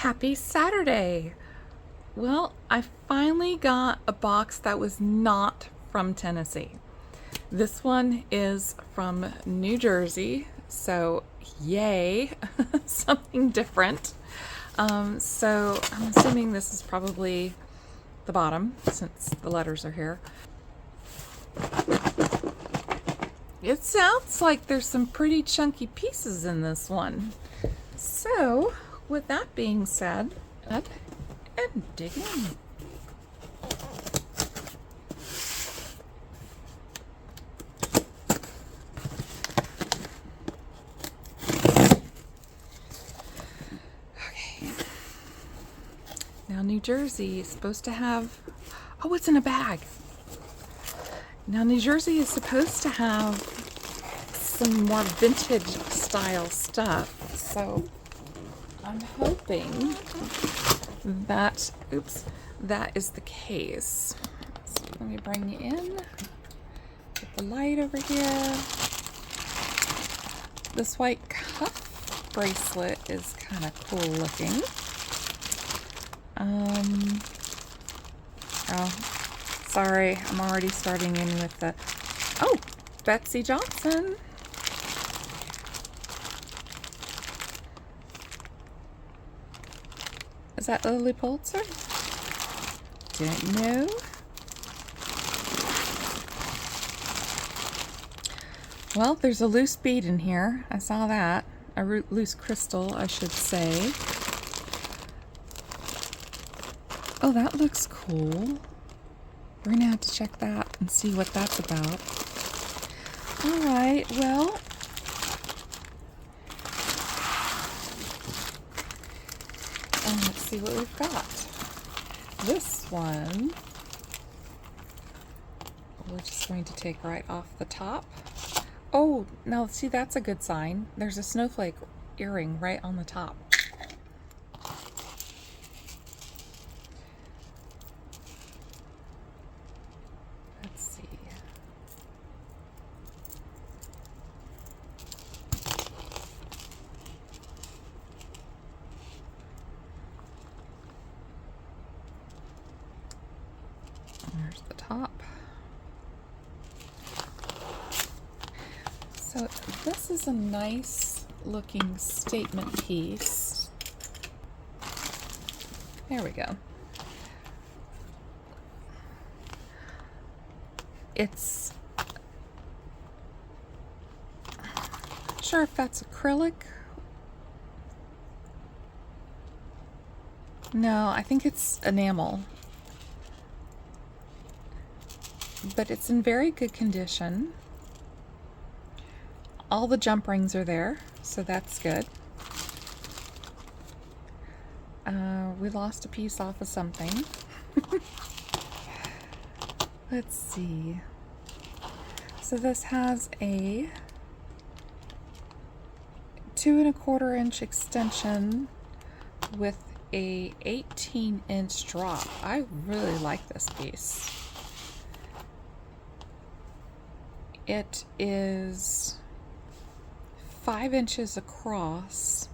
Happy Saturday! Well, I finally got a box that was not from Tennessee. This one is from New Jersey, so yay, something different. So I'm assuming this is probably the bottom since the letters are here. It sounds like there's some pretty chunky pieces in this one. So, with that being said, up and dig in. Okay. Now, New Jersey is supposed to have, oh, it's in a bag. Now, New Jersey is supposed to have some more vintage style stuff, so I'm hoping that, that is the case. So let me bring you in, get the light over here. This white cuff bracelet is kind of cool looking. Oh, sorry, I'm already starting in with the, oh, Betsy Johnson. Is that Lily Pulitzer? Didn't know. Well, there's a loose bead in here. I saw that. A loose crystal, I should say. Oh, that looks cool. We're gonna have to check that and see what that's about. Alright, well. And let's see what we've got. This one, we're just going to take right off the top. Oh, now see, that's a good sign. There's a snowflake earring right on the top. Let's see. There's the top. So this is a nice looking statement piece. There we go. It's, not sure if that's acrylic. No, I think it's enamel. But it's in very good condition. All the jump rings are there, so that's good. We lost a piece off of something. Let's see. So this has a 2 1/4 inch extension with a 18-inch drop. I really like this piece. It is 5 inches across.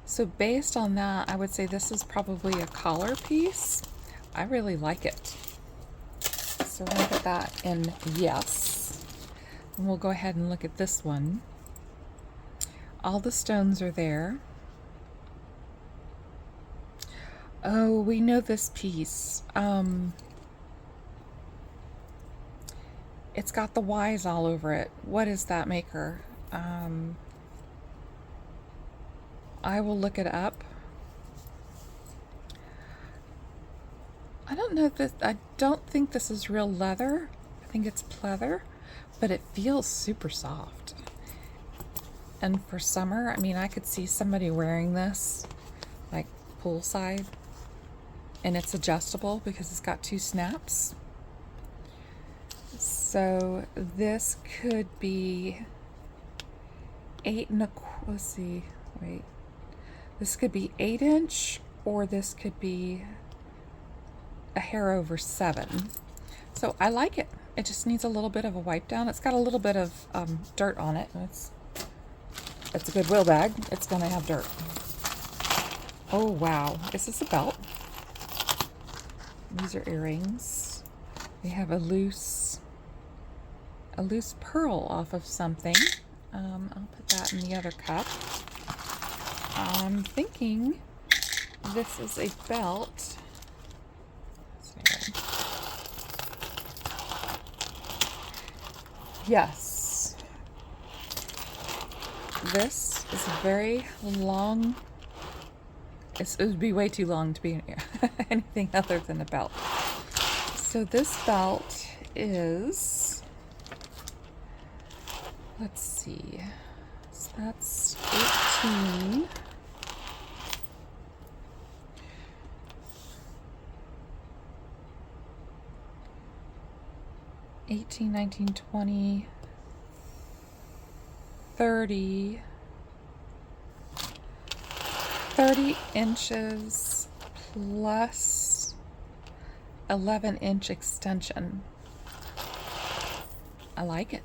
So based on that, I would say this is probably a collar piece. I really like it. So we're gonna put that in yes. And we'll go ahead and look at this one. All the stones are there. Oh, we know this piece. It's got the Y's all over it. What is that maker? I will look it up. I don't know if this, I don't think this is real leather. I think it's pleather, but it feels super soft. And for summer, I mean, I could see somebody wearing this like poolside, and it's adjustable because it's got 2 snaps. So this could be 8 1/4, let's see, wait. This could be 8 inch, or this could be a hair over 7. So I like it. It just needs a little bit of a wipe down. It's got a little bit of dirt on it. It's a Goodwill bag. It's gonna have dirt. Oh wow, is this a belt? These are earrings. We have a loose pearl off of something. I'll put that in the other cup. I'm thinking this is a belt. Yes. This is a very long. It would be way too long to be anything other than a belt. So this belt is, let's see, so that's 18. $18, $19, $20, $30, 30 inches plus 11-inch extension. I like it.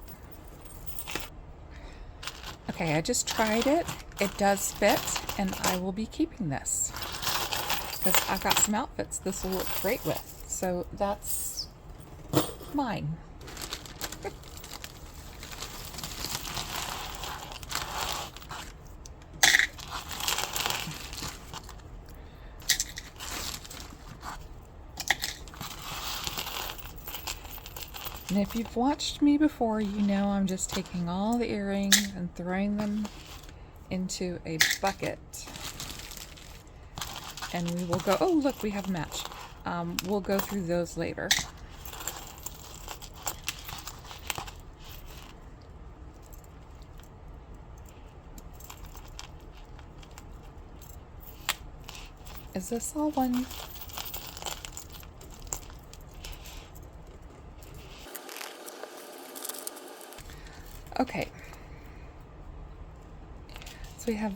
Okay, I just tried it. It does fit, and I will be keeping this because I've got some outfits this will look great with. So that's mine. And if you've watched me before, you know I'm just taking all the earrings and throwing them into a bucket. And we will go, oh look, we have a match. We'll go through those later. Is this all one? Okay. So we have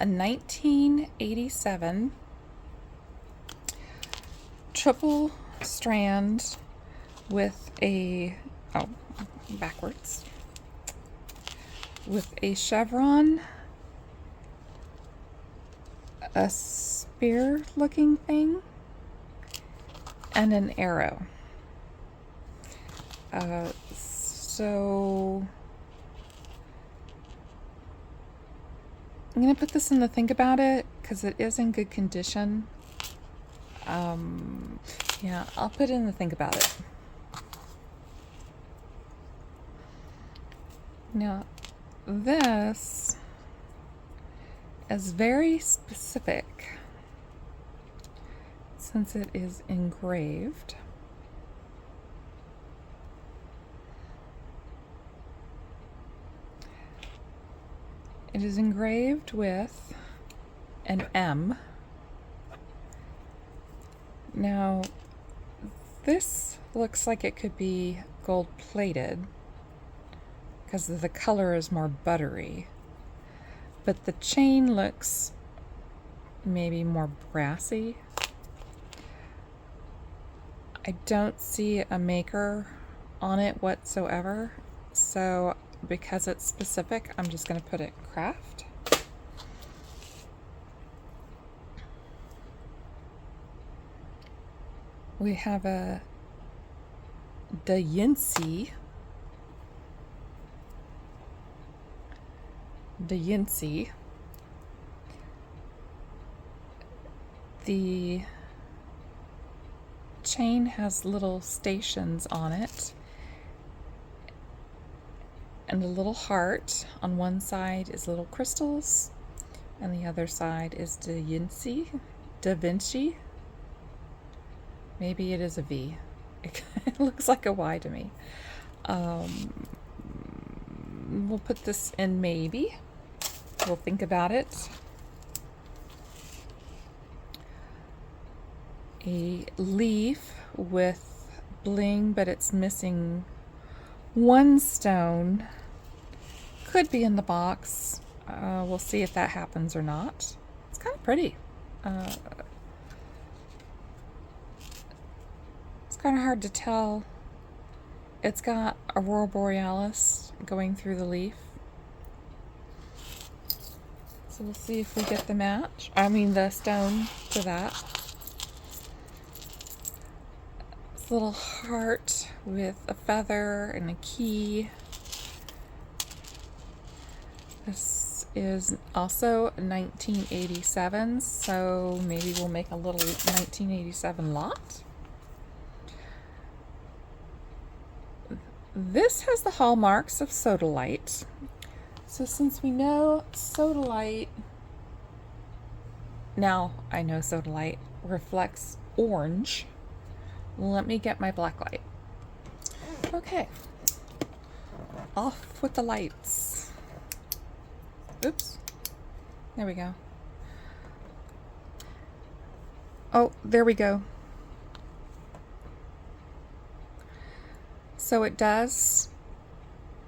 a 1987 triple strand with a, oh, backwards, with a chevron, a spear looking thing, and an arrow. So I'm going to put this in the think about it because it is in good condition. Yeah, I'll put it in the think about it. Now, this is very specific since it is engraved. It is engraved with an M. Now, this looks like it could be gold plated because the color is more buttery, but the chain looks maybe more brassy. I don't see a maker on it whatsoever, so because it's specific, I'm just going to put it craft. We have a Yincy. The chain has little stations on it and a little heart. On one side is little crystals and the other side is Da Vinci. Maybe it is a V. It looks like a Y to me. We'll put this in maybe. We'll think about it. A leaf with bling, but it's missing one stone. Could be in the box. We'll see if that happens or not. It's kind of pretty. It's kind of hard to tell. It's got Aurora Borealis going through the leaf. So we'll see if we get the match. I mean the stone for that. This little heart with a feather and a key. This is also 1987, so maybe we'll make a little 1987 lot. This has the hallmarks of sodalite. So since we know sodalite, now I know sodalite reflects orange, let me get my black light. Okay, off with the lights. Oops, there we go. Oh, there we go. So it does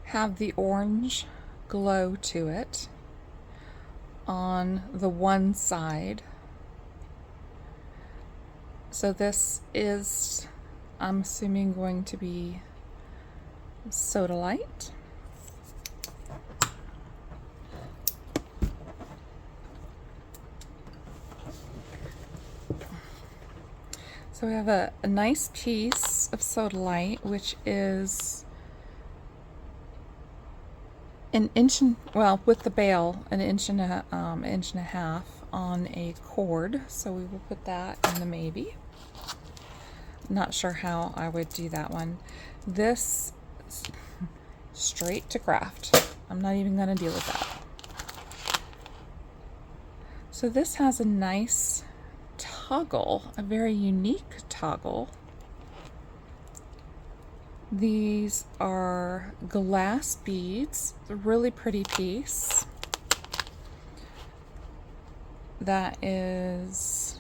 have the orange glow to it on the one side. So this is, I'm assuming, going to be sodalite. So we have a nice piece of sodalite, which is an inch and, well, with the bail, an inch and a half on a cord. So we will put that in the maybe. Not sure how I would do that one. This straight to craft. I'm not even going to deal with that. So this has a nice toggle, a very unique toggle. These are glass beads. It's a really pretty piece. That is,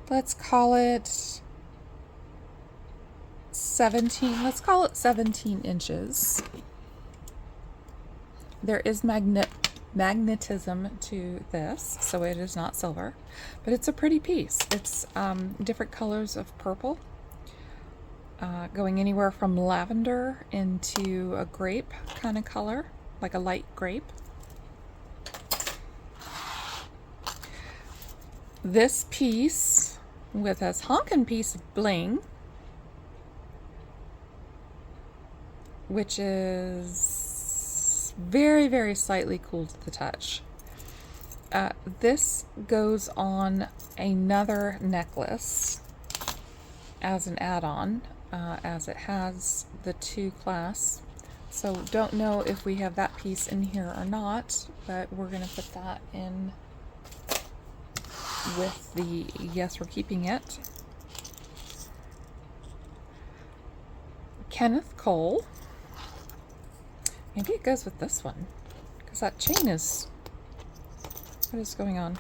let's call it 17, let's call it 17 inches. There is magnetism to this, so it is not silver, but it's a pretty piece. It's different colors of purple, going anywhere from lavender into a grape kind of color, like a light grape. This piece with this honkin' piece of bling, which is very, very slightly cool to the touch. This goes on another necklace as an add-on, as it has the two clasps. So don't know if we have that piece in here or not, but we're going to put that in with the, yes, we're keeping it. Kenneth Cole. Maybe it goes with this one, because that chain is, what is going on?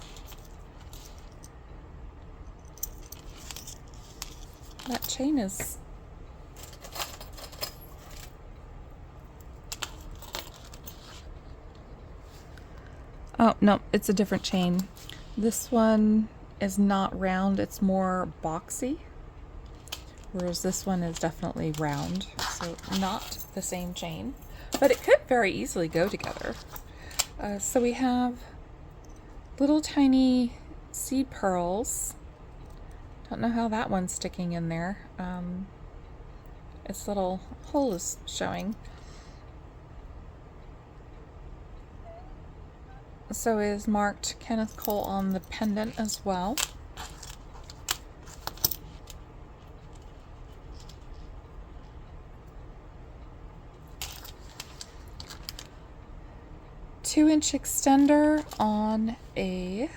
That chain is, oh no, it's a different chain. This one is not round, it's more boxy, whereas this one is definitely round, so not the same chain. But it could very easily go together. So we have little tiny seed pearls. Don't know how that one's sticking in there. Its little hole is showing. So is marked Kenneth Cole on the pendant as well. Two-inch extender on a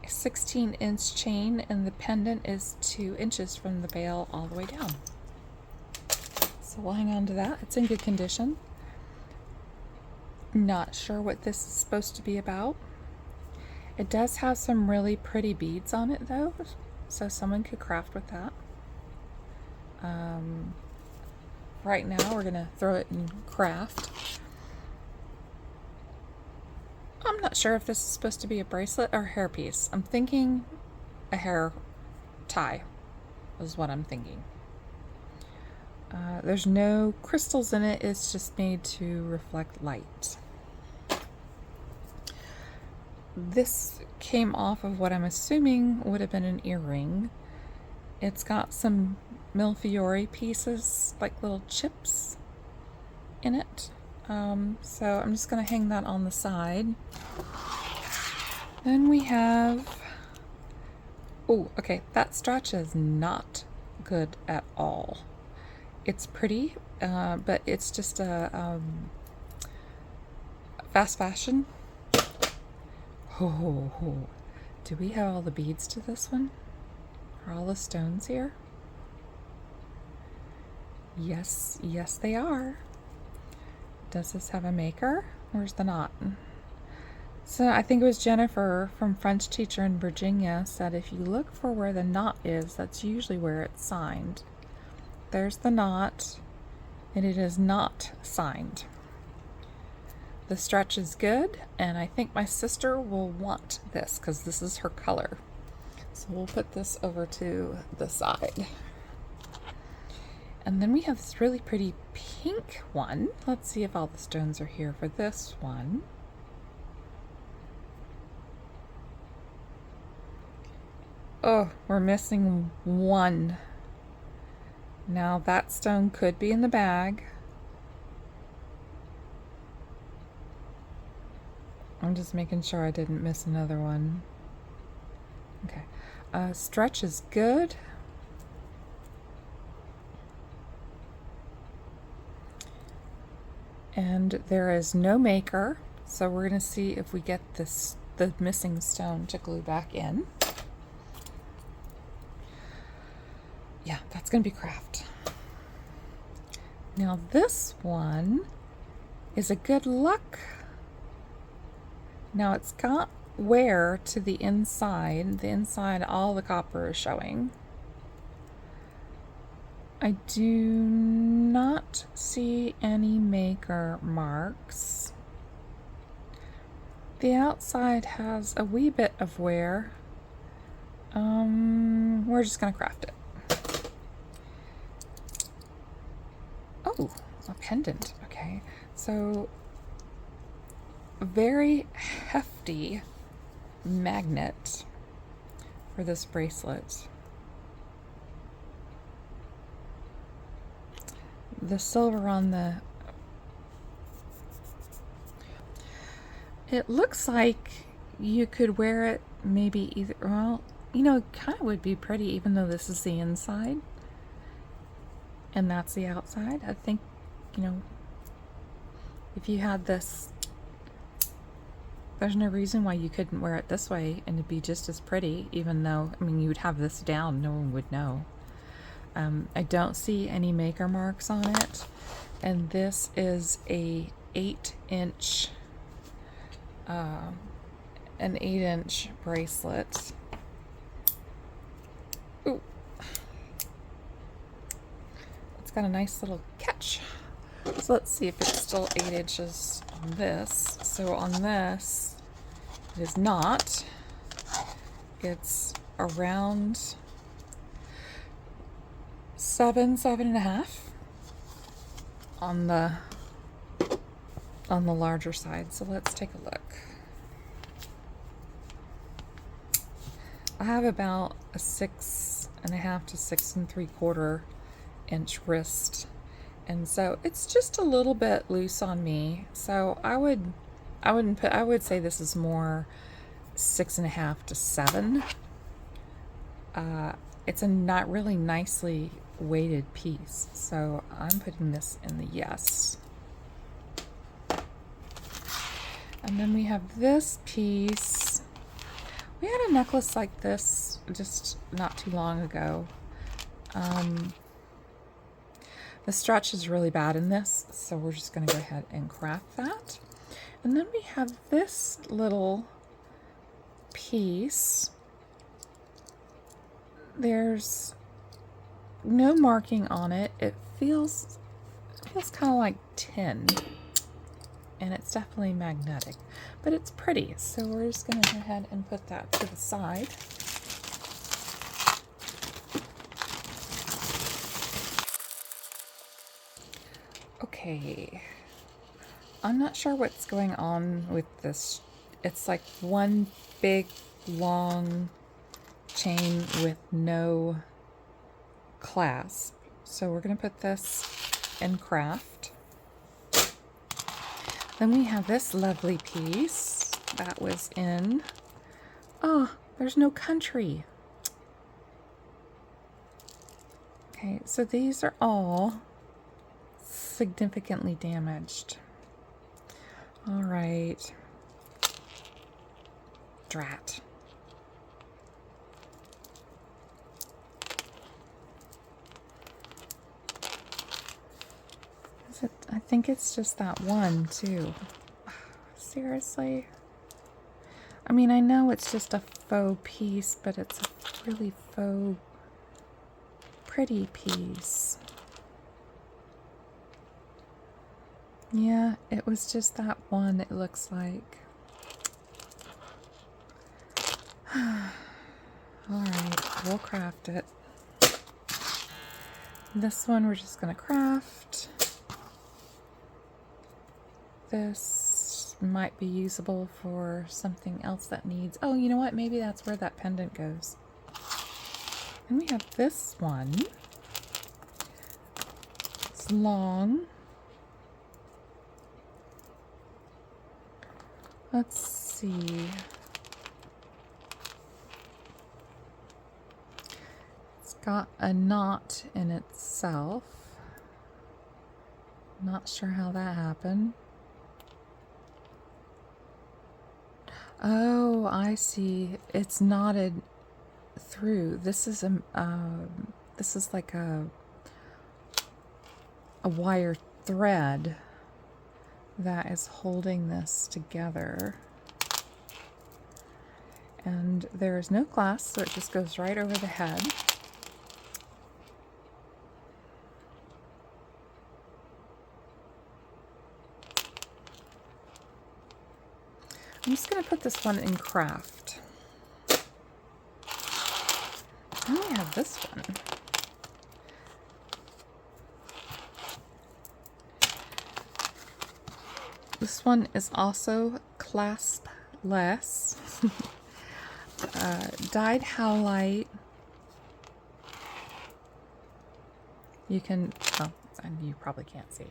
16-inch chain, and the pendant is 2 inches from the bail all the way down. So we'll hang on to that. It's in good condition. Not sure what this is supposed to be about. It does have some really pretty beads on it though, so someone could craft with that. Right now we're gonna throw it in craft. I'm not sure if this is supposed to be a bracelet or hairpiece. I'm thinking a hair tie is what I'm thinking. There's no crystals in it, it's just made to reflect light. this came off of what I'm assuming would have been an earring. It's got some millefiori pieces, like little chips in it. So I'm just going to hang that on the side. Then we have, oh, okay, that stretch is not good at all. It's pretty, but it's just a fast fashion. Oh, do we have all the beads to this one? Are all the stones here? Yes, yes they are. Does this have a maker? Where's the knot? So I think it was Jennifer from French teacher in Virginia said if you look for where the knot is, that's usually where it's signed. There's the knot, and it is not signed. The stretch is good, and I think my sister will want this because this is her color. So we'll put this over to the side. And then we have this really pretty pink one. Let's see if all the stones are here for this one. Oh, we're missing one. Now that stone could be in the bag. I'm just making sure I didn't miss another one. Okay. Stretch is good. And there is no maker, so we're going to see if we get the missing stone to glue back in. Yeah, that's going to be craft. Now this one is a good luck. Now it's got wear to the inside. The inside, all the copper is showing. I do not see any maker marks. The outside has a wee bit of wear. We're just gonna craft it. Oh, a pendant. Okay, so very hefty magnet for this bracelet. The silver on the, it looks like you could wear it maybe either, well, you know, it kind of would be pretty even though this is the inside and that's the outside. I think, you know, if you had this, there's no reason why you couldn't wear it this way and it'd be just as pretty, even though, I mean, you would have this down, no one would know. I don't see any maker marks on it, and this is a 8-inch, an 8-inch bracelet. Ooh, it's got a nice little catch. So let's see if it's still 8 inches on this. So on this, it is not. It's around 7.5 on the larger side. So let's take a look. I have about a 6.5 to 6.75 inch wrist, and so it's just a little bit loose on me. So I would say this is more 6.5 to 7. It's a not really nicely weighted piece, so I'm putting this in the yes. And then we have this piece. We had a necklace like this just not too long ago. The stretch is really bad in this, so we're just going to go ahead and craft that. And then we have this little piece. There's no marking on it. It feels kind of like tin, and it's definitely magnetic, but it's pretty. So we're just going to go ahead and put that to the side. Okay, I'm not sure what's going on with this it's like one big long chain with no clasp. So we're going to put this in craft. Then we have this lovely piece that was in, oh, there's no country. Okay, so these are all significantly damaged. All right. Drat. Is it? I think it's just that one, too. Seriously? I mean, I know it's just a faux piece, but it's a really faux pretty piece. Yeah, it was just that one, it looks like. Alright, we'll craft it. This one we're just going to craft. This might be usable for something else that needs... Oh, you know what? Maybe that's where that pendant goes. And we have this one. It's long. Let's see. It's got a knot in itself. Not sure how that happened. Oh, I see. It's knotted through. This is like a wire thread that is holding this together. And there is no clasp, so it just goes right over the head. I'm just going to put this one in craft. And we have this one. This one is also claspless. Dyed howlite. You can, oh, you probably can't see.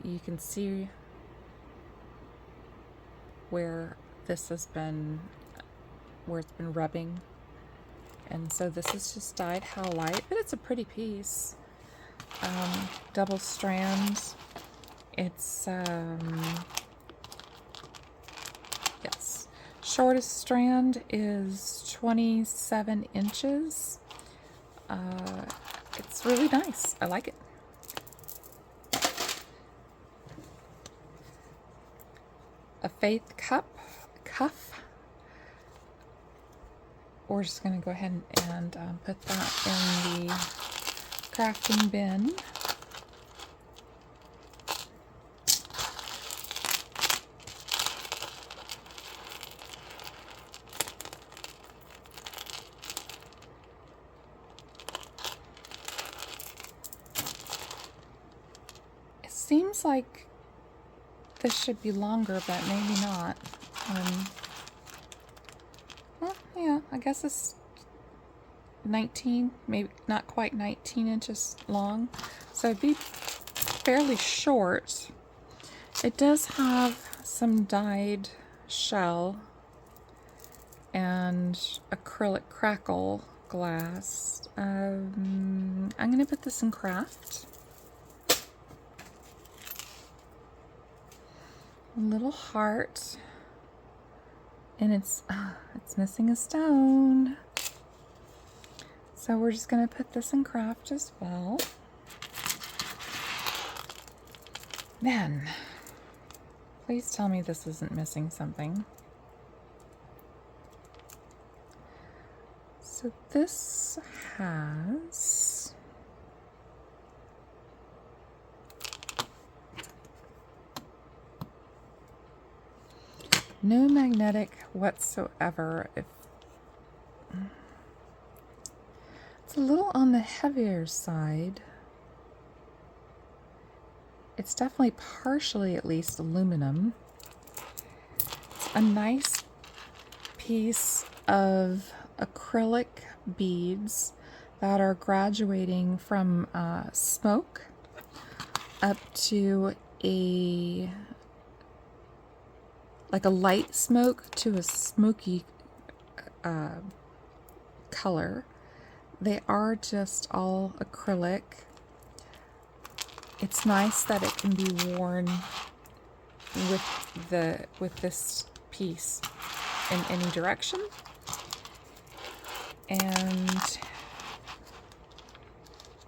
You can see where this has been, where it's been rubbing. And so this is just dyed howlite, but it's a pretty piece. Double strands. It's, yes. Shortest strand is 27 inches. It's really nice. I like it. A faith cuff. We're just going to go ahead and put that in the crafting bin. It seems like this should be longer, but maybe not. Well, yeah, I guess it's 19, maybe not quite 19 inches long. So it'd be fairly short. It does have some dyed shell and acrylic crackle glass. I'm going to put this in craft. A little heart, and it's missing a stone, so we're just going to put this in craft as well. Then, please tell me this isn't missing something. So this has no magnetic whatsoever. It's a little on the heavier side. It's definitely partially, at least, aluminum. It's a nice piece of acrylic beads that are graduating from smoke up to a light smoke to a smoky color. They are just all acrylic. It's nice that it can be worn with this piece in any direction. And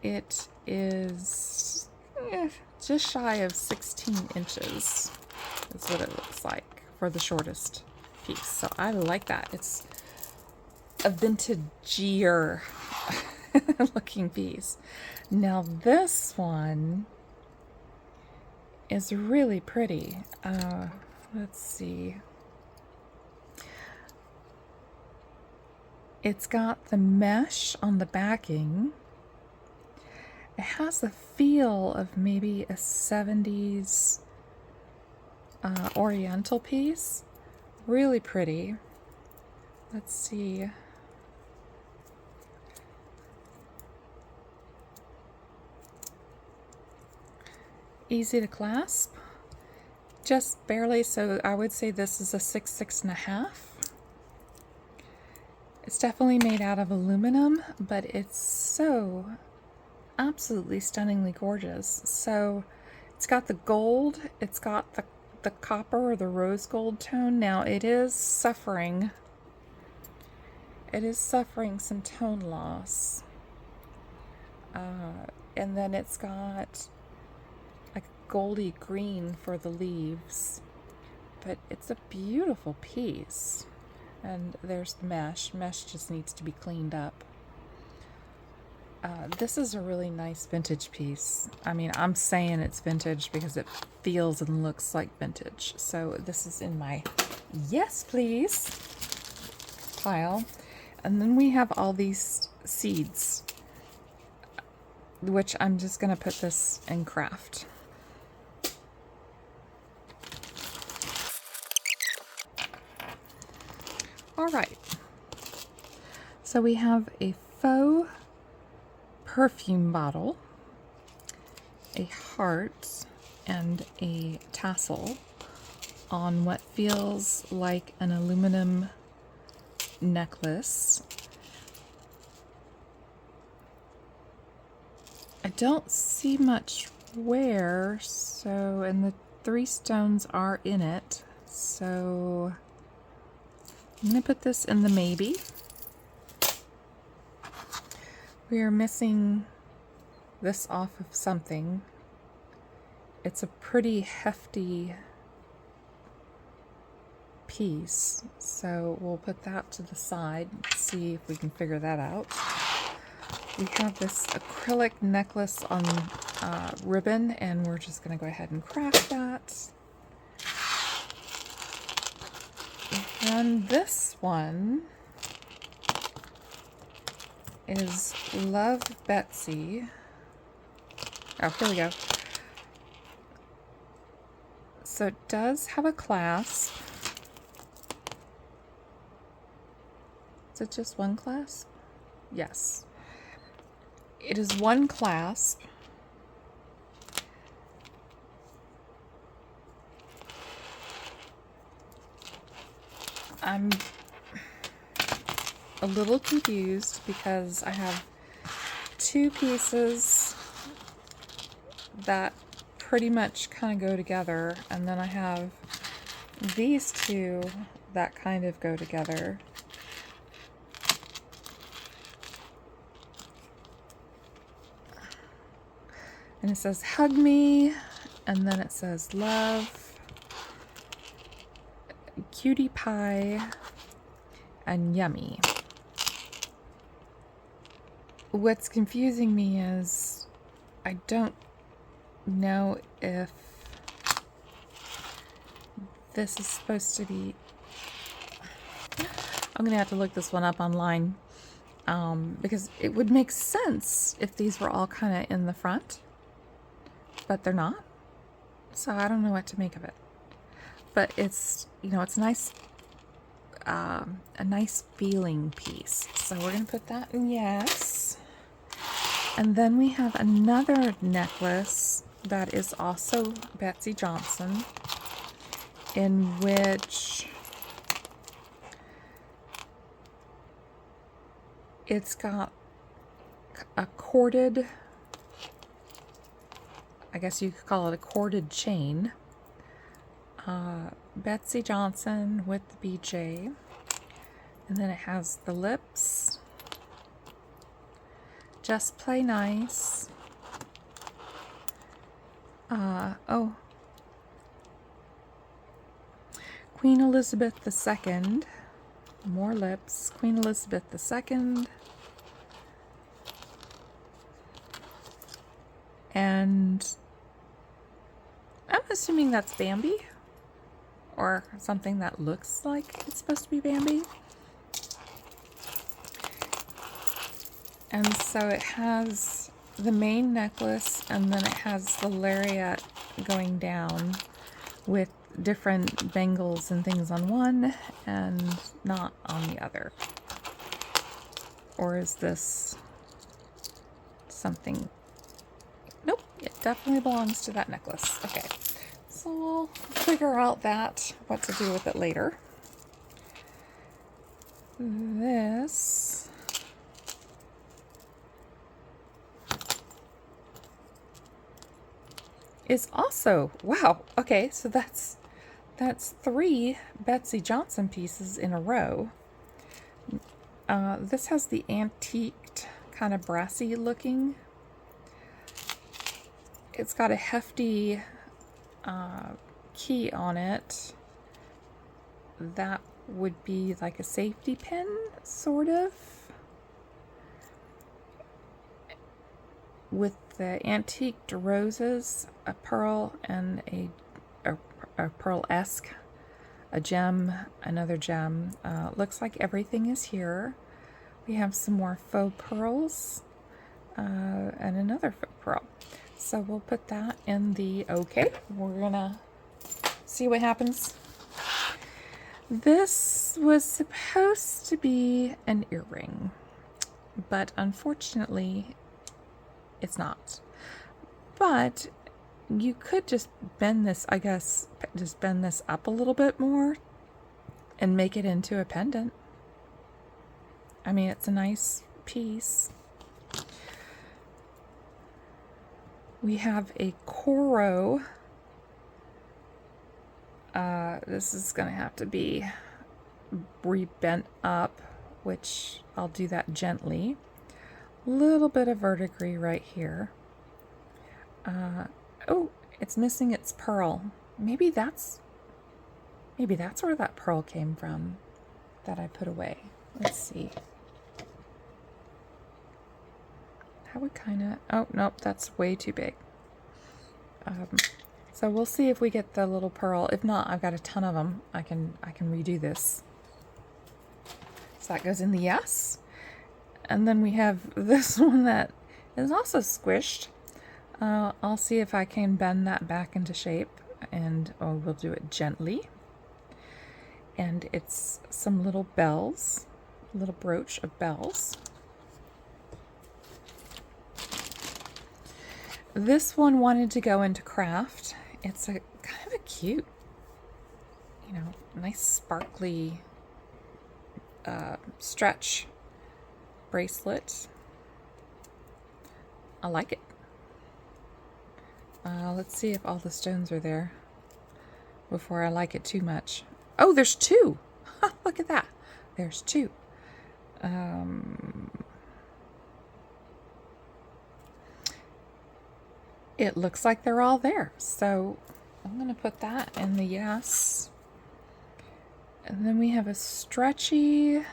it is just shy of 16 inches is what it looks like for the shortest piece. So I like that. It's a vintagier looking piece. Now this one is really pretty. Let's see. It's got the mesh on the backing. It has the feel of maybe a 70s oriental piece. Really pretty. Let's see. Easy to clasp. Just barely, so I would say this is a 6, 6.5. It's definitely made out of aluminum, but it's so absolutely stunningly gorgeous. So it's got the gold, it's got the copper or the rose gold tone. Now it is suffering some tone loss. And then it's got like a goldy green for the leaves. But it's a beautiful piece. And there's the mesh. Mesh just needs to be cleaned up. This is a really nice vintage piece. I mean, I'm saying it's vintage because it feels and looks like vintage. So this is in my yes please pile. And then we have all these seeds, which I'm just going to put this in craft. All right. So we have a faux perfume bottle, a heart, and a tassel on what feels like an aluminum necklace. I don't see much wear, so, and the 3 stones are in it, so I'm going to put this in the maybe. We are missing this off of something. It's a pretty hefty piece, so we'll put that to the side and see if we can figure that out. We have this acrylic necklace on ribbon, and we're just going to go ahead and craft that. And this one is Love Betsy. Oh, here we go. So it does have a clasp. Is it just one clasp? Yes. It is one clasp. I'm a little confused because I have 2 pieces that pretty much kind of go together, and then I have these 2 that kind of go together. And it says hug me, and then it says love, cutie pie, and yummy. What's confusing me is I don't know if this is supposed to be... I'm gonna have to look this one up online, because it would make sense if these were all kind of in the front, but they're not. So I don't know what to make of it. but it's, you know, it's nice, a nice feeling piece. So we're going to put that in yes. And then we have another necklace that is also Betsy Johnson, in which it's got a corded, I guess you could call it a corded chain. Betsy Johnson with the BJ. And then it has the lips. Just Play Nice. Oh. Queen Elizabeth II. More lips. Queen Elizabeth II. And I'm assuming that's Bambi, or something that looks like it's supposed to be Bambi. And so it has the main necklace, and then it has the lariat going down with different bangles and things on one and not on the other. Or is this something? Nope, it definitely belongs to that necklace. Okay, so we'll figure out what to do with it later. This is also, wow, okay, so that's 3 Betsy Johnson pieces in a row. This has the antiqued, kind of brassy looking. It's got a hefty key on it. That would be like a safety pin, sort of. With the antiqued roses, a pearl, and a pearl-esque, a gem, another gem. Looks like everything is here. We have some more faux pearls and another faux pearl. So we'll put that in the okay. We're gonna see what happens. This was supposed to be an earring, but unfortunately it's not. But you could just bend this, I guess, just bend this up a little bit more and make it into a pendant. I mean, it's a nice piece. We have a Coro. This is going to have to be rebent up, which I'll do that gently. Little bit of verdigris right here. Oh, it's missing its pearl. Maybe that's where that pearl came from that I put away. Let's see. That would kind of, oh nope, that's way too big. So we'll see if we get the little pearl. If not, I've got a ton of them. I can redo this. So that goes in the yes. And then we have this one that is also squished. I'll see if I can bend that back into shape, and we'll do it gently. And it's some little bells, a little brooch of bells. This one wanted to go into craft. It's a kind of a cute, you know, nice sparkly stretch bracelet. I like it. Let's see if all the stones are there before I like it too much. Oh, there's 2. Look at that. There's 2. It looks like they're all there. So I'm going to put that in the yes. And then we have a stretchy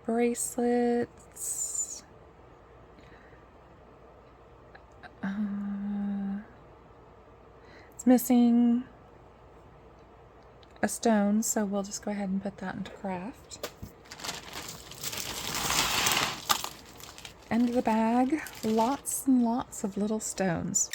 bracelet. It's missing a stone, so we'll just go ahead and put that into craft. End of the bag, lots and lots of little stones.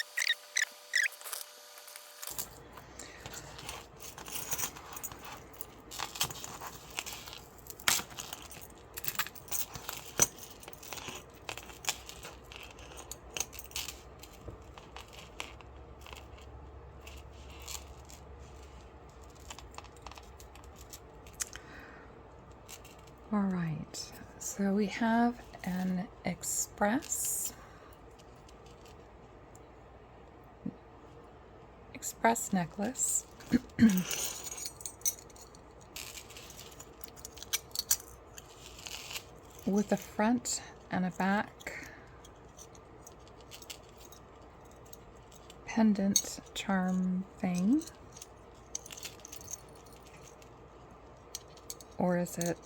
All right, so we have an express necklace. With a front and a back pendant charm thing. Or is it?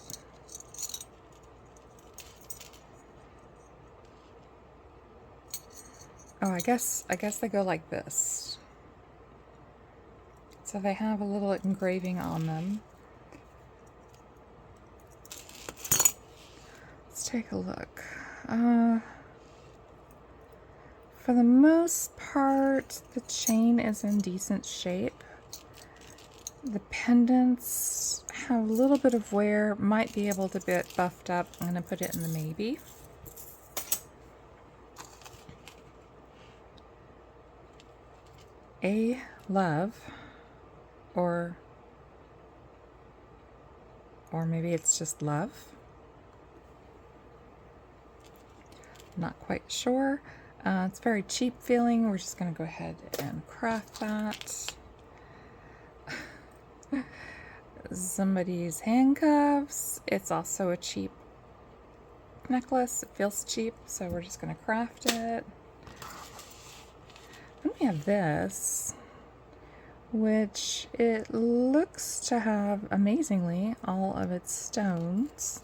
Oh, I guess they go like this. So they have a little engraving on them. Let's take a look. For the most part, the chain is in decent shape. The pendants have a little bit of wear, might be able to get buffed up. I'm going to put it in the maybe. A love, or maybe it's just love. Not quite sure. It's very cheap feeling. We're just going to go ahead and craft that. Somebody's handcuffs. It's also a cheap necklace. It feels cheap, so we're just going to craft it. Then we have this, which it looks to have amazingly all of its stones.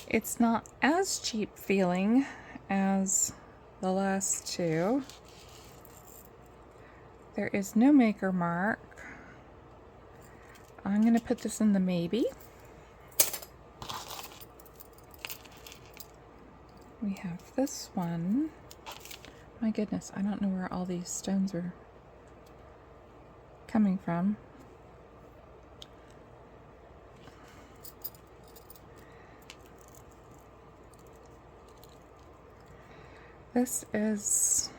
It's not as cheap feeling as the last two. There is no maker mark. I'm going to put this in the maybe. We have this one. My goodness, I don't know where all these stones are coming from. This is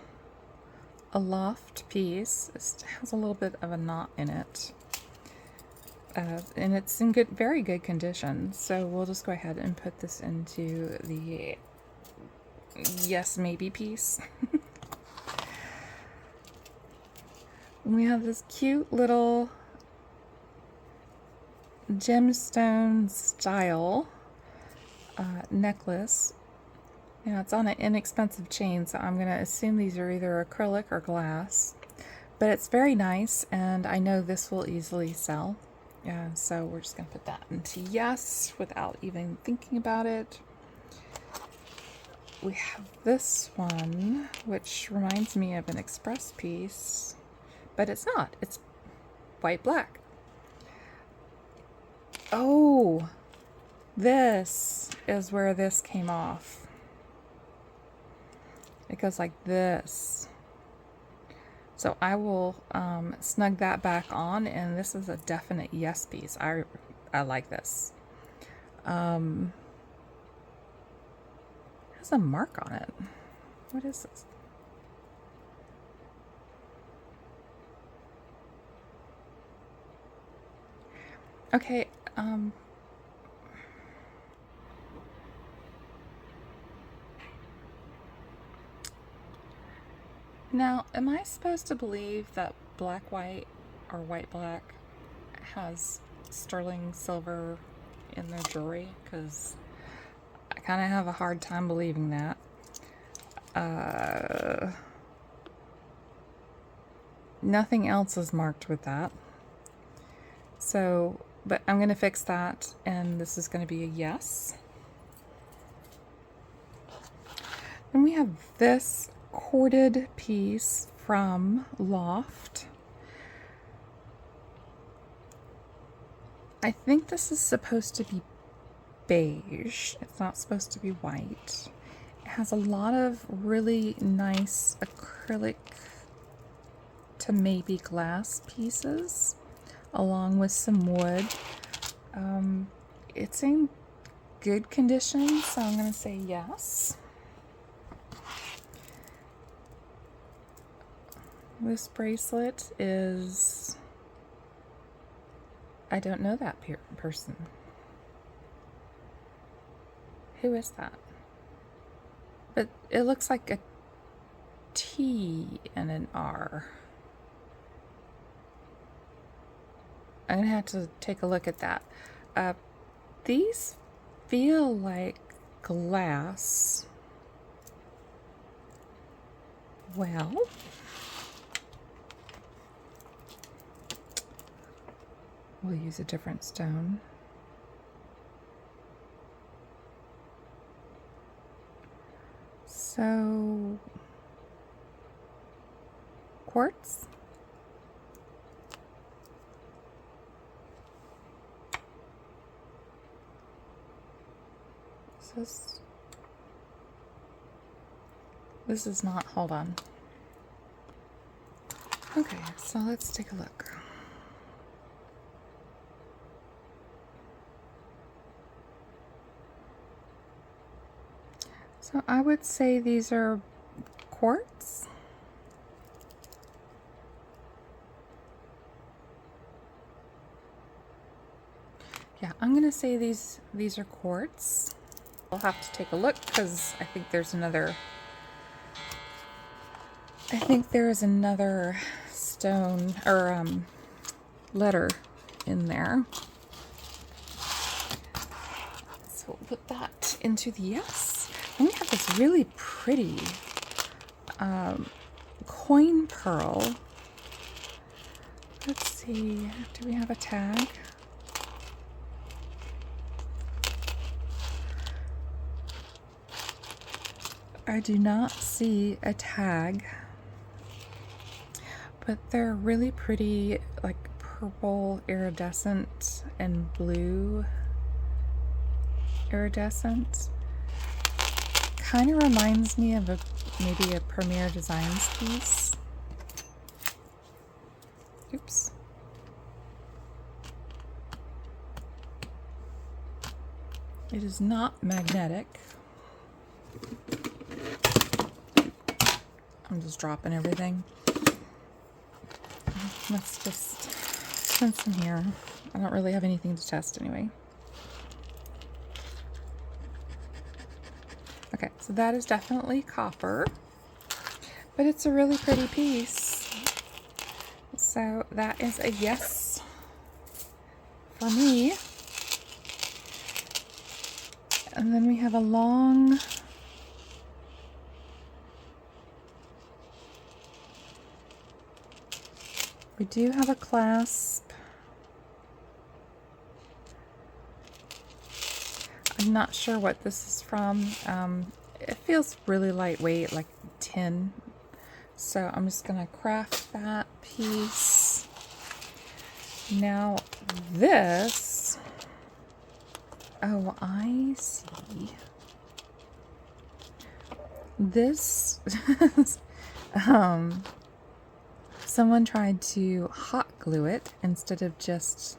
a loft piece. It has a little bit of a knot in it. And it's in very good condition. So we'll just go ahead and put this into the yes maybe piece. We have this cute little gemstone style necklace. Now it's on an inexpensive chain, so I'm going to assume these are either acrylic or glass. But it's very nice, and I know this will easily sell. So we're just going to put that into yes without even thinking about it. We have this one, which reminds me of an express piece, but it's not. It's white black. Oh, this is where this came off. It goes like this. So I will snug that back on, and this is a definite yes piece. I like this. Has a mark on it. What is this? Okay, now, am I supposed to believe that black white or white black has sterling silver in their jewelry? Because I kind of have a hard time believing that. Nothing else is marked with that. So, but I'm going to fix that, and this is going to be a yes. Then we have this corded piece from Loft. I think this is supposed to be beige. It's not supposed to be white. It has a lot of really nice acrylic to maybe glass pieces, along with some wood. It's in good condition, so I'm going to say yes. This bracelet is, I don't know that person. Who is that? But it looks like a T and an R. I'm gonna have to take a look at that. These feel like glass. Well, we'll use a different stone. So, quartz. This is not, hold on. Okay, so let's take a look. So I would say these are quartz. Yeah, I'm gonna say these are quartz. I'll have to take a look because I think there's another. I think there is another stone or letter in there. So we'll put that into the yes. And we have this really pretty coin pearl. Let's see, do we have a tag? I do not see a tag, but they're really pretty, like purple iridescent and blue iridescent. Kind of reminds me of maybe a Premier Designs piece. Oops. It is not magnetic. I'm just dropping everything. Let's just spin some here. I don't really have anything to test anyway. Okay, so that is definitely copper, but it's a really pretty piece. So that is a yes for me. And then we have a long we do have a clasp. I'm not sure what this is from. It feels really lightweight, like tin. So I'm just gonna craft that piece. Now this, oh, I see. This, someone tried to hot glue it instead of just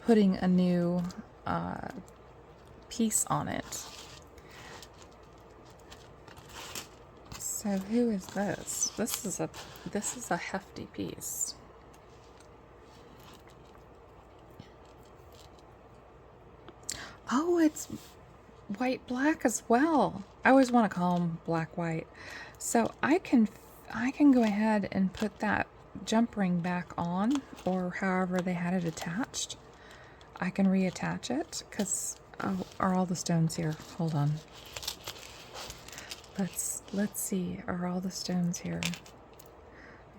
putting a new piece on it. So who is this? This is a hefty piece. Oh, it's white black as well. I always want to call them black white. So I can go ahead and put that jump ring back on, or however they had it attached. I can reattach it because are all the stones here? Hold on. Let's see. Are all the stones here?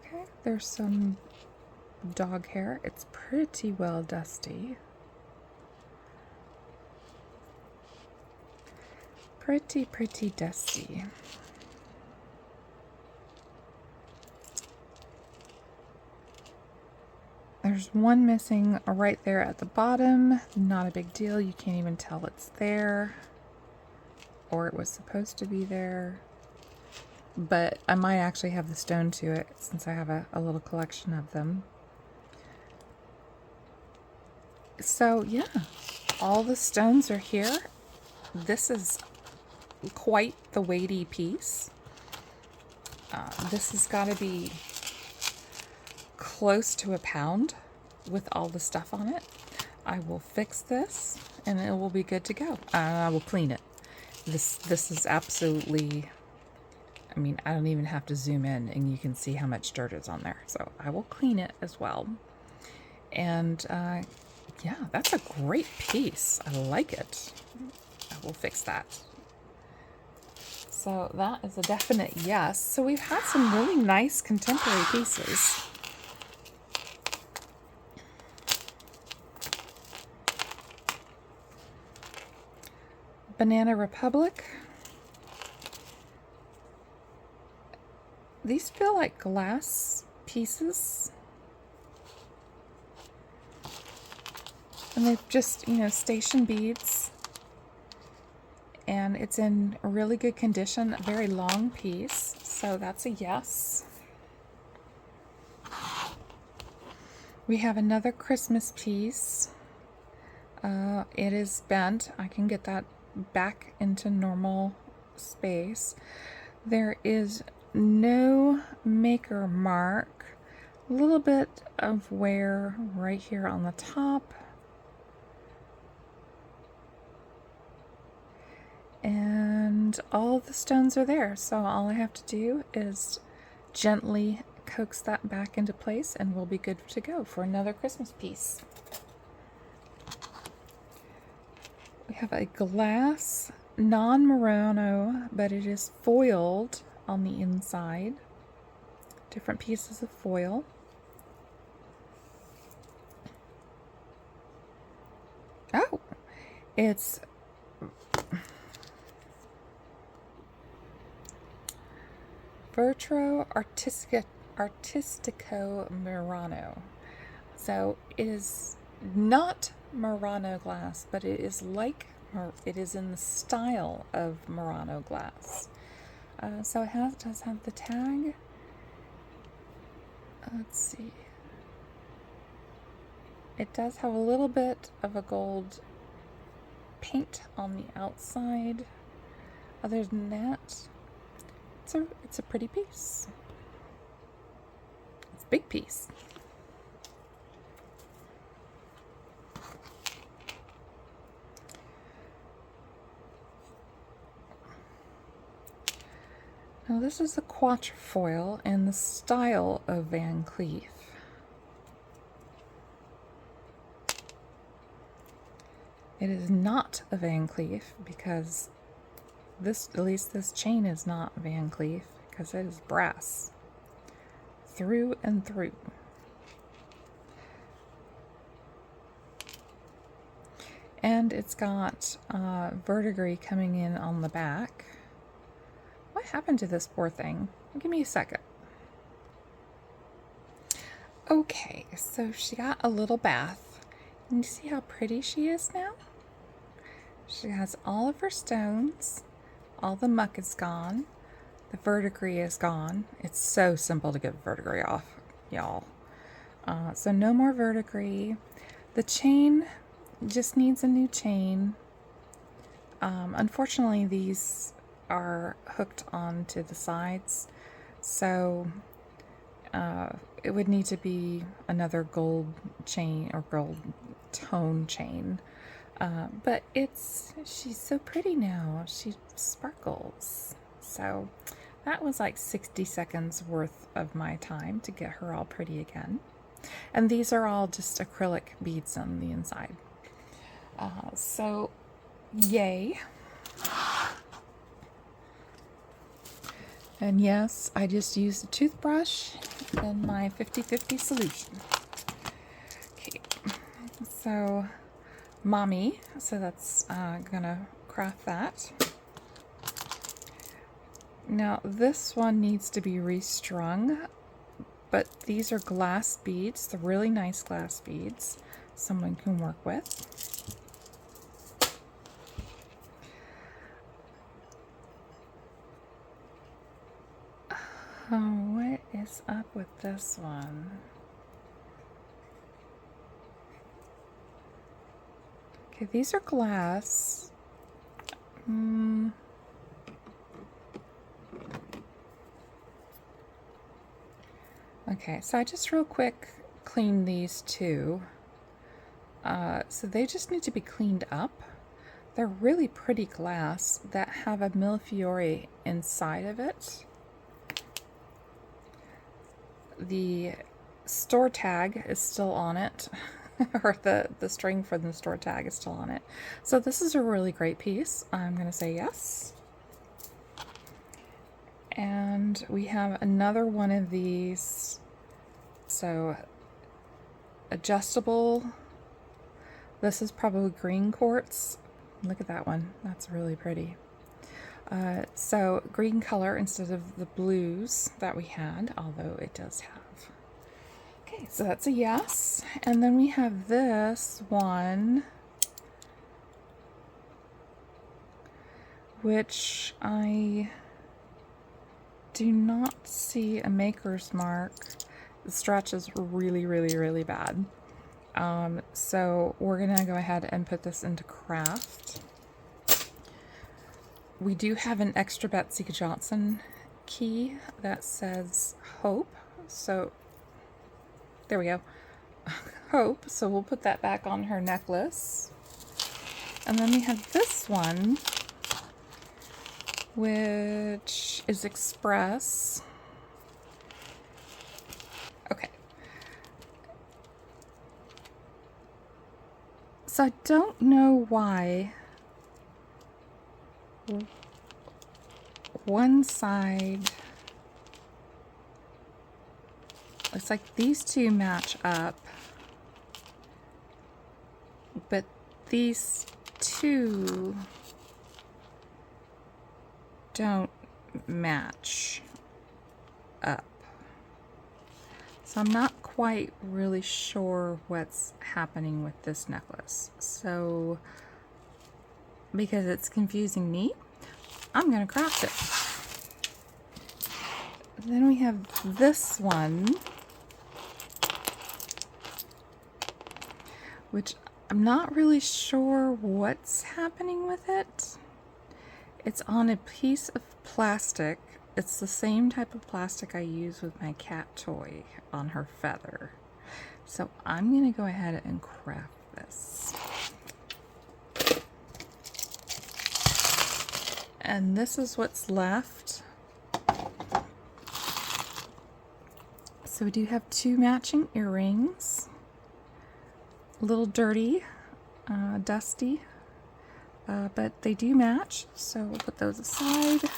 Okay, there's some dog hair. It's pretty well dusty. Pretty dusty. There's one missing right there at the bottom. Not a big deal. You can't even tell it's there. Or it was supposed to be there. But I might actually have the stone to it since I have a little collection of them. So yeah, all the stones are here. This is quite the weighty piece. This has got to be close to a pound with all the stuff on it. I will fix this and it will be good to go. I will clean it. This is absolutely, I mean, I don't even have to zoom in and you can see how much dirt is on there. So I will clean it as well. And yeah, that's a great piece. I like it. I will fix that. So that is a definite yes. So we've had some really nice contemporary pieces. Banana Republic. These feel like glass pieces. And they've just, you know, station beads. And it's in really good condition, a very long piece. So that's a yes. We have another Christmas piece. It is bent. I can get that back into normal space. There is no maker mark. A little bit of wear right here on the top. And all the stones are there. So all I have to do is gently coax that back into place and we'll be good to go for another Christmas piece. We have a glass, non-Murano, but it is foiled on the inside. Different pieces of foil. Oh, it's Vertro Artistico Murano. So it is not Murano glass, but it is like, it is in the style of Murano glass. So it does have the tag. Let's see. It does have a little bit of a gold paint on the outside. Other than that, it's a pretty piece. It's a big piece. Now this is a quatrefoil in the style of Van Cleef. It is not a Van Cleef because at least this chain is not Van Cleef because it is brass through and through. And it's got verdigris coming in on the back. What happened to this poor thing? Give me a second. Okay, so she got a little bath. And you see how pretty she is now? She has all of her stones. All the muck is gone. The verdigris is gone. It's so simple to get verdigris off, y'all. So no more verdigris. The chain just needs a new chain. Unfortunately, these are hooked onto the sides, so it would need to be another gold chain or gold tone chain. But she's so pretty now. She sparkles. So that was like 60 seconds worth of my time to get her all pretty again. And these are all just acrylic beads on the inside. So yay. And yes, I just used a toothbrush in my 50-50 solution. Okay, so mommy, so that's gonna craft that. Now this one needs to be restrung, but these are glass beads, the really nice glass beads someone can work with. Oh, what is up with this one? Okay, these are glass. Okay, so I just real quick cleaned these two. So they just need to be cleaned up. They're really pretty glass that have a millefiori inside of it. The store tag is still on it, or the string for the store tag is still on it. So this is a really great piece. I'm going to say yes. And we have another one of these. So adjustable. This is probably green quartz. Look at that one. That's really pretty. So green color instead of the blues that we had, although it does have. Okay, so that's a yes. And then we have this one, which I do not see a maker's mark. The stretch is really, really, really bad. So we're gonna go ahead and put this into craft. We do have an extra Betsy Johnson key that says Hope. So there we go. Hope. So we'll put that back on her necklace. And then we have this one, which is Express. Okay. So I don't know why one side, looks like these two match up, but these two don't match up. So I'm not quite really sure what's happening with this necklace. So because it's confusing me, I'm gonna craft it. Then we have this one, which I'm not really sure what's happening with it. It's on a piece of plastic. It's the same type of plastic I use with my cat toy on her feather. So I'm gonna go ahead and craft this. And this is what's left. So we do have two matching earrings. A little dirty, dusty, but they do match, so we'll put those aside.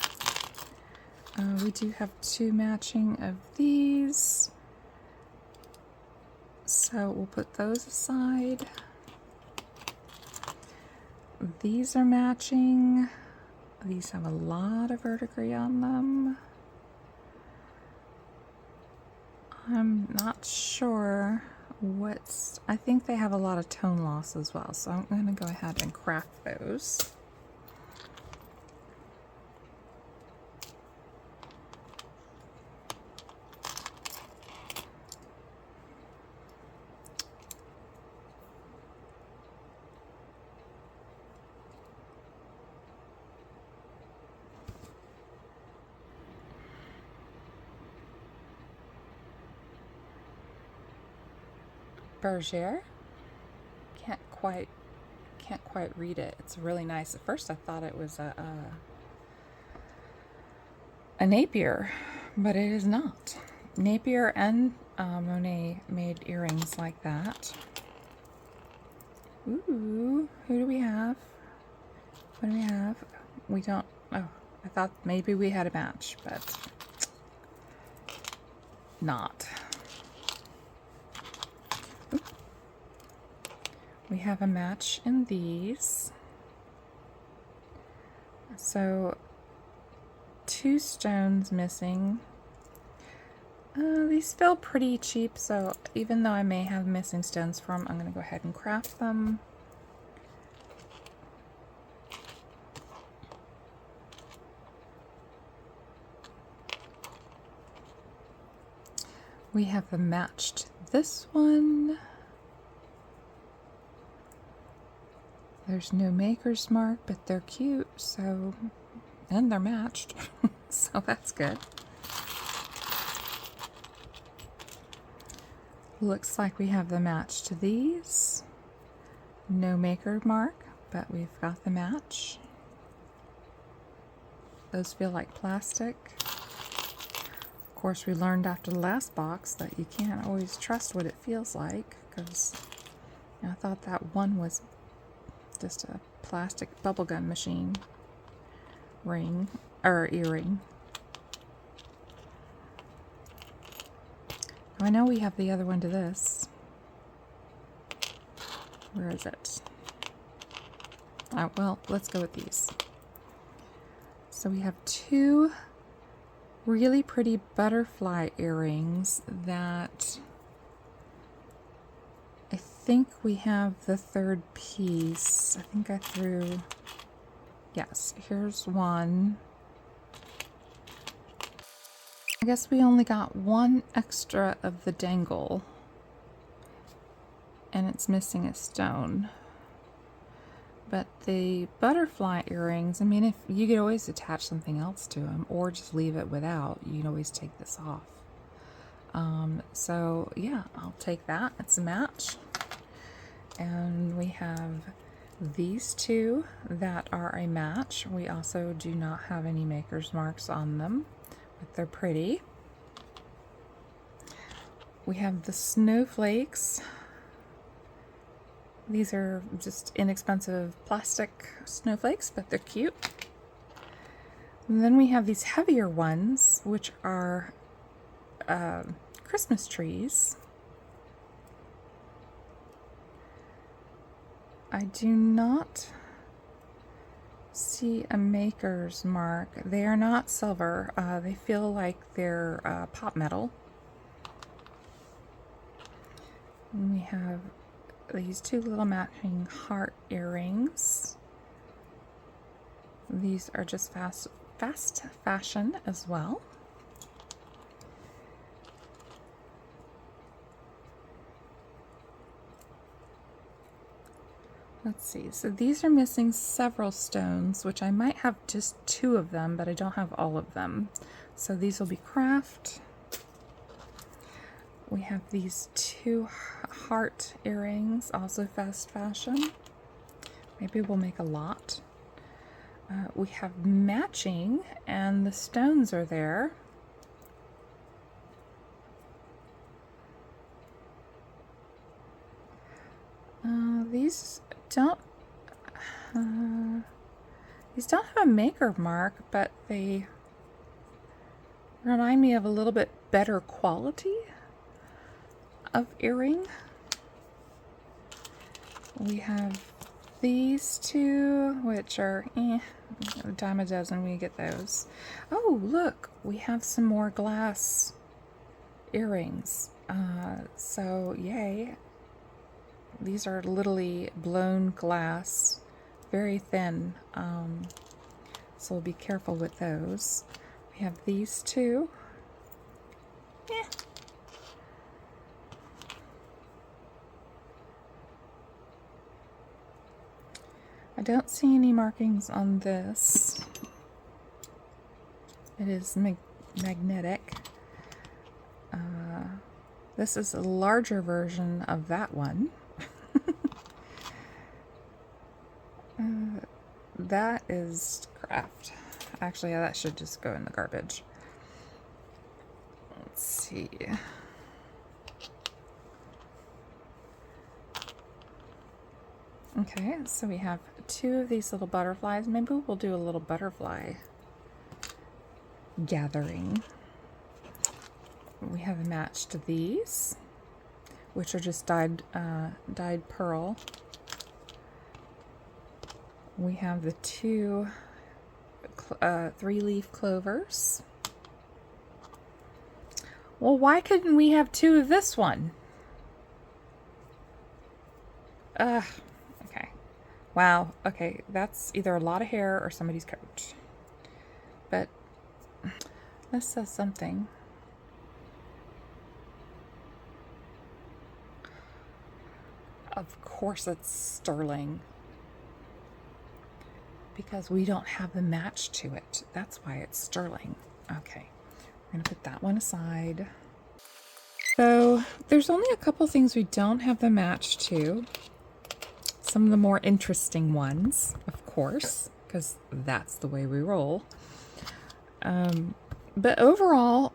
We do have two matching of these, so we'll put those aside. These are matching. These have a lot of verdigris on them. I'm not sure what's, I think they have a lot of tone loss as well, so I'm going to go ahead and craft those. Bergère. Can't quite read it. It's really nice. At first I thought it was a Napier, but it is not. Napier and Monet made earrings like that. Ooh, who do we have? What do we have? We don't, oh, I thought maybe we had a match, but not. We have a match in these. So, two stones missing. These feel pretty cheap, so even though I may have missing stones from, I'm going to go ahead and craft them. We have matched this one. There's no maker's mark, but they're cute, so, and they're matched, so that's good. Looks like we have the match to these. No maker mark, but we've got the match. Those feel like plastic. Of course, we learned after the last box that you can't always trust what it feels like, because I thought that one was just a plastic bubblegum machine ring, or earring. I know we have the other one to this. Where is it? Oh, well, let's go with these. So we have two really pretty butterfly earrings that I think we have the third piece. I think I threw, yes, here's one. I guess we only got one extra of the dangle, and it's missing a stone. But the butterfly earrings, I mean, if you could always attach something else to them or just leave it without, you can always take this off. So yeah, I'll take that. It's a match. And we have these two that are a match. We also do not have any maker's marks on them, but they're pretty. We have the snowflakes. These are just inexpensive plastic snowflakes, but they're cute. And then we have these heavier ones, which are Christmas trees. I do not see a maker's mark. They are not silver. They feel like they're pop metal. And we have these two little matching heart earrings. These are just fast fashion as well. Let's see, so these are missing several stones, which I might have just two of them, but I don't have all of them. So these will be craft. We have these two heart earrings, also fast fashion. Maybe we'll make a lot. We have matching, and the stones are there. These don't have a maker mark, but they remind me of a little bit better quality of earring. We have these two, which are a dime a dozen when you get those. Oh, look, we have some more glass earrings. So yay. These are literally blown glass, very thin. So we'll be careful with those. We have these two. Yeah. I don't see any markings on this. It is magnetic. This is a larger version of that one. That is craft. Actually, that should just go in the garbage. Let's see. Okay, so we have two of these little butterflies. Maybe we'll do a little butterfly gathering. We have a match to these, which are just dyed pearl. We have the two 3-leaf clovers. Well, why couldn't we have two of this one? Okay. Wow. Okay, that's either a lot of hair or somebody's coat. But this says something. Of course it's sterling. Because we don't have the match to it. That's why it's sterling. Okay, we're gonna put that one aside. So there's only a couple things we don't have the match to. some of the more interesting ones, of course, because that's the way we roll. But overall,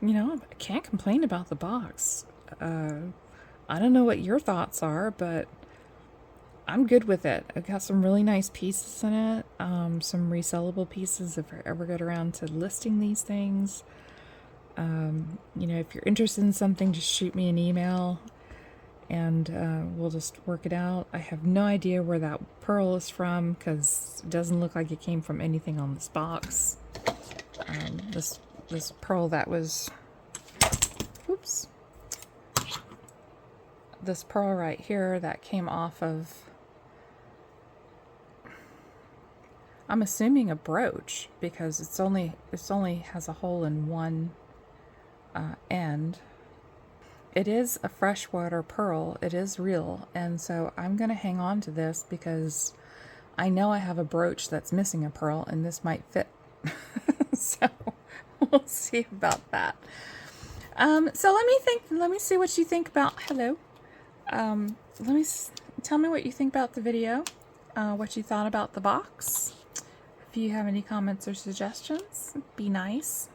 you know, I can't complain about the box. I don't know what your thoughts are, but I'm good with it. I've got some really nice pieces in it, some resellable pieces if I ever get around to listing these things. You know, if you're interested in something, just shoot me an email and we'll just work it out. I have no idea where that pearl is from because it doesn't look like it came from anything on this box. This pearl that was, oops, this pearl right here that came off of, I'm assuming a brooch because it's only has a hole in one end. It is a freshwater pearl. It is real, and so I'm going to hang on to this because I know I have a brooch that's missing a pearl, and this might fit. So we'll see about that. So let me see what you think about. Hello. Tell me what you think about the video. What you thought about the box. If you have any comments or suggestions, be nice.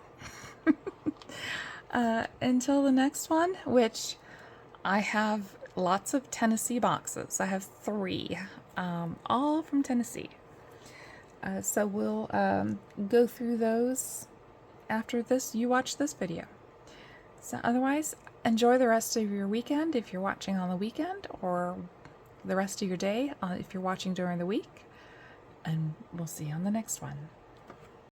Until the next one, which I have lots of Tennessee boxes. I have 3, all from Tennessee. So we'll go through those after you watch this video. So otherwise, enjoy the rest of your weekend if you're watching on the weekend, or the rest of your day if you're watching during the week. And we'll see you on the next one.